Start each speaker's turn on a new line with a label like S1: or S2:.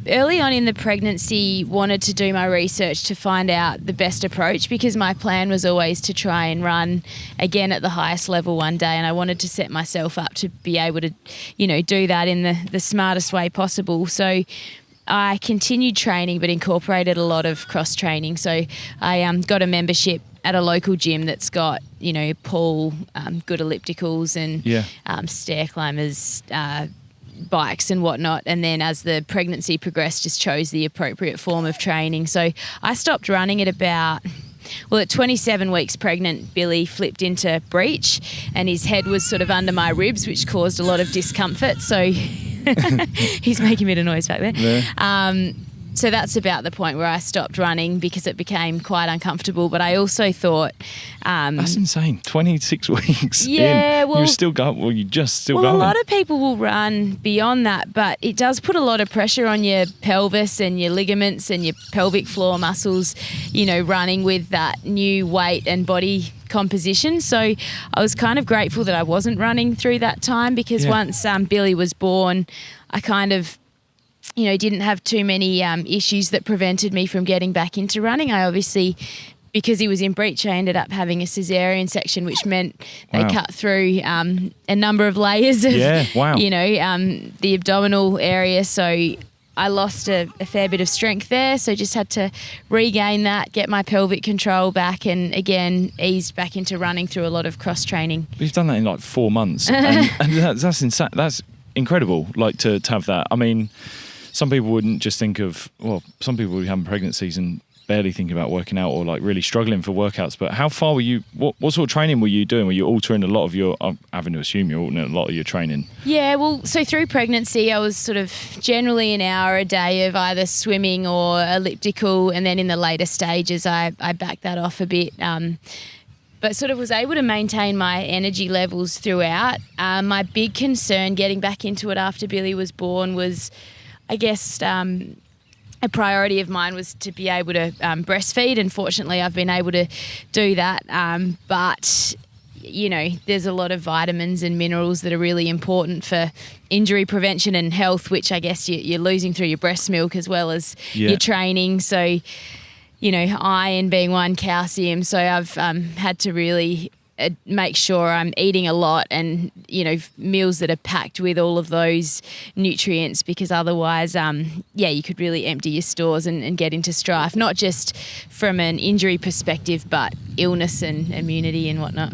S1: early on in the pregnancy, wanted to do my research to find out the best approach, because my plan was always to try and run again at the highest level one day, and I wanted to set myself up to be able to, do that in the smartest way possible. So I continued training but incorporated a lot of cross training. So I got a membership at a local gym that's got, pool, good ellipticals and stair climbers, bikes and whatnot. And then as the pregnancy progressed, just chose the appropriate form of training. So I stopped running at 27 weeks pregnant, Billy flipped into breech and his head was sort of under my ribs, which caused a lot of discomfort. So he's making a bit of noise back there. Yeah. So that's about the point where I stopped running because it became quite uncomfortable. But I also thought...
S2: that's insane. 26 weeks
S1: yeah,
S2: in.
S1: Well,
S2: you're still going. Well, you're just still going.
S1: Well, a lot of people will run beyond that, but it does put a lot of pressure on your pelvis and your ligaments and your pelvic floor muscles, running with that new weight and body composition. So I was kind of grateful that I wasn't running through that time, because once Billy was born, I kind of didn't have too many issues that prevented me from getting back into running. I obviously, because he was in breech, I ended up having a cesarean section, which meant they cut through a number of layers of, the abdominal area. So I lost a fair bit of strength there. So just had to regain that, get my pelvic control back, and again, eased back into running through a lot of cross training.
S2: You've done that in like 4 months. and that's insane. That's incredible, like to have that. I mean, some people wouldn't just think of, some people would have pregnancies and barely think about working out or like really struggling for workouts. But how far were you, what sort of training were you doing? Were you altering a lot of your, I'm having to assume you're altering a lot of your training? Yeah,
S1: well, so through pregnancy, I was sort of generally an hour a day of either swimming or elliptical. And then in the later stages, I backed that off a bit. But sort of was able to maintain my energy levels throughout. My big concern getting back into it after Billy was born was, I guess, a priority of mine was to be able to breastfeed, and fortunately I've been able to do that. But, there's a lot of vitamins and minerals that are really important for injury prevention and health, which I guess you're losing through your breast milk as well as your training. So, iron being one, calcium. So I've had to really make sure I'm eating a lot and, meals that are packed with all of those nutrients, because otherwise, you could really empty your stores and get into strife, not just from an injury perspective, but illness and immunity and whatnot.